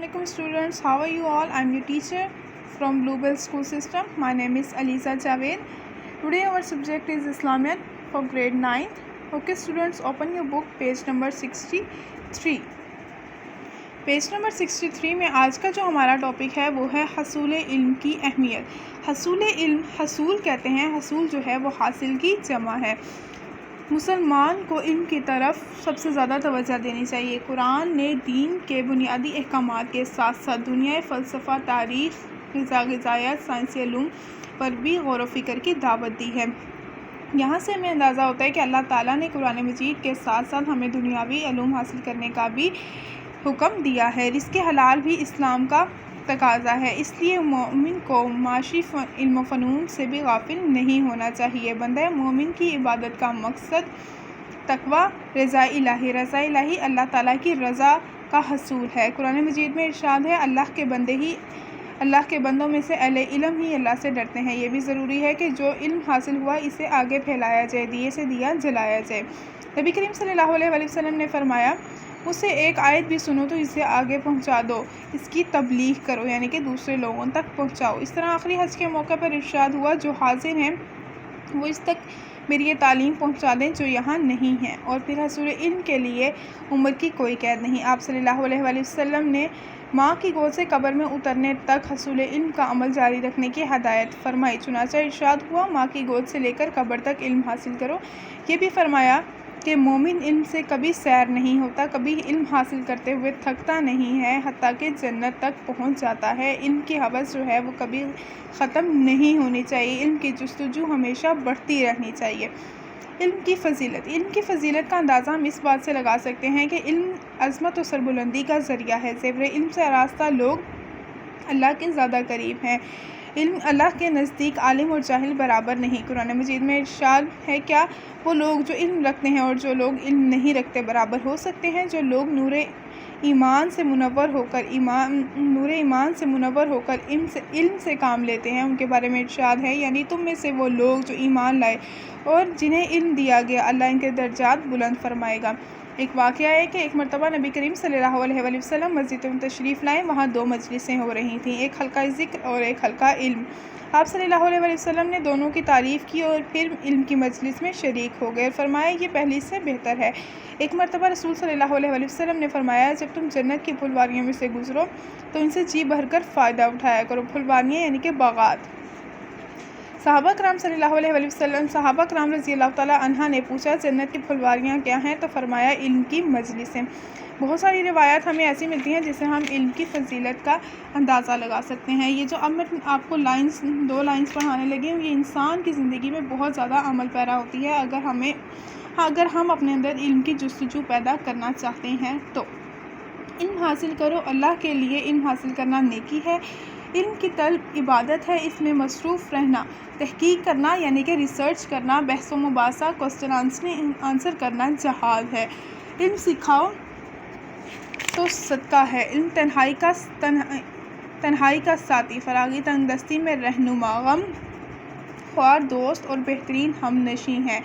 Assalamualaikum students, how are you all? I am your teacher from Bluebell School System. My name is Aliza Javed. Today our subject is Islamic for grade 9th. Okay students, open your book page number 63. Page number 63 में आज का जो हमारा topic है वो है हसूल इल्म की अहमियत। हसूल इल्म, हसूल कहते हैं, हसूल जो है वो हासिल की जमा है। मुसलमान को इल्म की तरफ सबसे ज़्यादा तवज्जो देनी चाहिए। कुरान ने दीन के बुनियादी अहकामात के साथ साथ दुनिया, फ़लसफ़ा, तारीख़, ग़िज़ायात, साइंसी उलूम पर भी गौर व फ़िक्र की दावत दी है। यहाँ से हमें अंदाज़ा होता है कि अल्लाह ताला ने कुरान मजीद के साथ साथ हमें दुनियावी उलूम हासिल करने का भी हुक्म दिया है। रिज़्क़ हलाल भी इस्लाम का तकाज़ा है, इसलिए मोमिन को माशी इल्म फ़नून से भी गाफिल नहीं होना चाहिए। बंदा मोमिन की इबादत का मकसद तक़वा, रज़ा इलाही अल्लाह ताला की रज़ा का हसूल है। कुरान मजीद में इरशाद है, अल्लाह के बंदों में से अहले इल्म ही अल्लाह से डरते हैं। ये भी ज़रूरी है कि जो इल्म हासिल हुआ इसे आगे फैलाया जाए, दिए से दिया जलाया जाए। नबी करीम सल्लल्लाहु अलैहि वसल्लम ने फरमाया, मुझसे एक आयत भी सुनो तो इसे आगे पहुंचा दो, इसकी तबलीग करो, यानी कि दूसरे लोगों तक पहुंचाओ। इस तरह आखिरी हज के मौके पर इरशाद हुआ, जो हाजिर हैं वो इस तक मेरी ये तालीम पहुंचा दें जो यहाँ नहीं है। और फिर हसूल इल्म के लिए उम्र की कोई कैद नहीं। आप सल्लल्लाहु अलैहि वसल्लम ने माँ की गोद से कब्र में उतरने तक हसूल इल्म का अमल जारी रखने की हदायत फरमाई। चुनांचे इरशाद हुआ, माँ की गोद से लेकर कब्र तक इल्म हासिल करो। ये भी फरमाया कि मोमिन इल्म से कभी सैर नहीं होता, कभी इल्म हासिल करते हुए थकता नहीं है, हत्ता कि जन्नत तक पहुंच जाता है। इल्म की हवस जो है वो कभी ख़त्म नहीं होनी चाहिए, इल्म की जुस्तजू हमेशा बढ़ती रहनी चाहिए। इल्म की फ़जीलत का अंदाज़ा हम इस बात से लगा सकते हैं कि इल्म अज़मत और सरबुलंदी का ज़रिया है। ज़ेवर इल्म से आरास्ता लोग अल्लाह के ज़्यादा करीब हैं। इल्म अल्लाह के नज़दीक आलिम और जाहिल बराबर नहीं। कुरान मजीद में इरशाद है, क्या वो लोग जो इल्म रखते हैं और जो लोग इल्म नहीं रखते बराबर हो सकते हैं? जो लोग नूरे ईमान से मुनव्वर होकर इल्म से काम लेते हैं उनके बारे में इरशाद है, यानी तुम में से वो लोग जो ईमान लाए और जिन्हें इल्म दिया गया, अल्लाह इनके दर्जात बुलंद फरमाएगा। एक वाक़या है कि एक मरतबा नबी करीम सल्लल्लाहु अलैहि वसल्लम मस्जिद में तशरीफ़ लाए। वहाँ दो मजलिसें हो रही थीं, एक हल्का ज़िक्र और एक हल्का इल्म। आप सल्लल्लाहु अलैहि वसल्लम ने दोनों की तारीफ़ की और फिर इल्म की मजलिस में शरीक हो गए और फरमाया, ये पहली से बेहतर है। एक मरतबा रसूल सल्लल्लाहु अलैहि वसल्लम ने फरमाया, जब तुम जन्नत की फुलवारियों में से गुज़रो तो इनसे जी भरकर फ़ायदा उठाया करो। फुलवारियाँ यानी कि बागात। सहाबा कराम रज़ी अल्लाह ताला अन्हा ने पूछा, जन्नत की फुलवारियाँ क्या हैं? तो फरमाया, इल्म की मजलिसें। बहुत सारी रिवायात हमें ऐसी मिलती हैं जिससे हम इल्म की फ़जीलत का अंदाज़ा लगा सकते हैं। ये जो अब मैं आपको दो लाइन्स पढ़ाने लगी हूँ, ये इंसान की ज़िंदगी में बहुत ज़्यादा अमल पैरा होती है अगर हम अपने अंदर इल्म की जुस्तजू पैदा करना चाहते हैं तो। इल्म हासिल करो, अल्लाह के लिए इल्म हासिल करना नेकी है। इल्म की तलब इबादत है, इसमें मसरूफ़ रहना, तहकीक करना यानी कि रिसर्च करना, बहस व मुबासा, क्वेश्चन आंसर करना जहाद है। इल्म सिखाओ तो सदका है। इल्म तन्हाई का साथी, फरागी तंगदस्ती में रहनुमा, गम ख्वार दोस्त और बेहतरीन हमनशी है।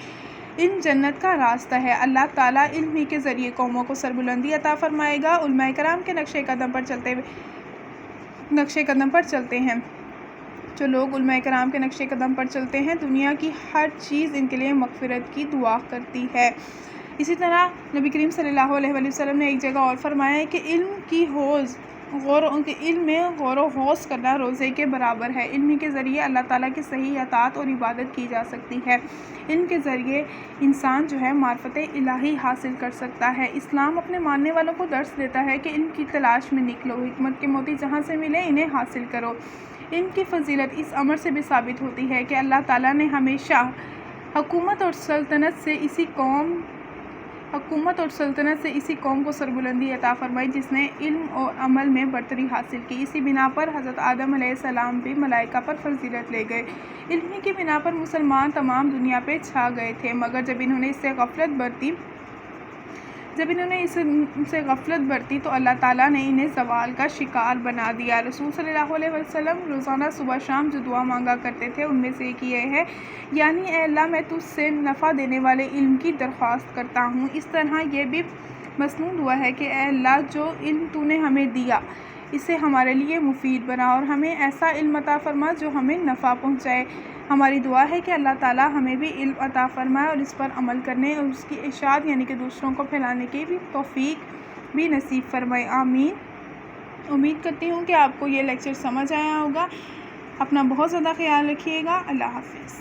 इल्म जन्नत का रास्ता है। अल्लाह ताला इल्म ही के ज़रिए कौमों को सरबुलंदी अता फरमाएगा। उलमाए कराम के नक्शे कदम पर चलते हैं। जो लोग उलमाए कराम के नक्शे कदम पर चलते हैं, दुनिया की हर चीज़ इनके लिए मग़फ़िरत की दुआ करती है। इसी तरह नबी करीम सल्लल्लाहु अलैहि वसल्लम ने एक जगह और फरमाया है कि इल्म में गौर व हौस करना रोज़े के बराबर है। इल्म के ज़रिए अल्लाह ताला की सही अताअत और इबादत की जा सकती है। इल्म के ज़रिए इंसान जो है मार्फत इलाही हासिल कर सकता है। इस्लाम अपने मानने वालों को दर्स देता है कि इल्म की तलाश में निकलो, हिकमत के मोती जहाँ से मिले इन्हें हासिल करो। इल्म की फ़जीलत इस अमर से भी साबित होती है कि अल्लाह ताला ने हमेशा हुकूमत और सल्तनत से इसी कौम को सरबुलंदी अता फरमाई जिसने इल्म और अमल में बरतरी हासिल की। इसी बिना पर हज़रत आदम अलैहिस्सलाम भी मलाइका पर फजीलत ले गए। इल्म की बिना पर मुसलमान तमाम दुनिया पे छा गए थे, मगर जब इन्होंने इससे गफलत बरती तो अल्लाह ताला ने इन्हें ज़वाल का शिकार बना दिया। रसूल सल्लल्लाहु अलैहि वसल्लम रोज़ाना सुबह शाम जो दुआ मांगा करते थे उनमें से एक ये है, यानी ऐ अल्लाह मैं तुझसे नफ़ा देने वाले इल्म की दरख्वास्त करता हूँ। इस तरह ये भी मसनूद हुआ है कि ऐ अल्लाह जो इल्म तूने हमें दिया اسے ہمارے لیے مفید بنا اور ہمیں ایسا علم عطا فرما جو ہمیں نفع پہنچائے۔ ہماری دعا ہے کہ اللہ تعالیٰ ہمیں بھی علم عطا فرمائے اور اس پر عمل کرنے اور اس کی اشاعت یعنی کہ دوسروں کو پھیلانے کی بھی توفیق بھی نصیب فرمائے، آمین۔ امید کرتی ہوں کہ آپ کو یہ لیکچر سمجھ آیا ہوگا۔ اپنا بہت زیادہ خیال رکھیے گا۔ اللہ حافظ۔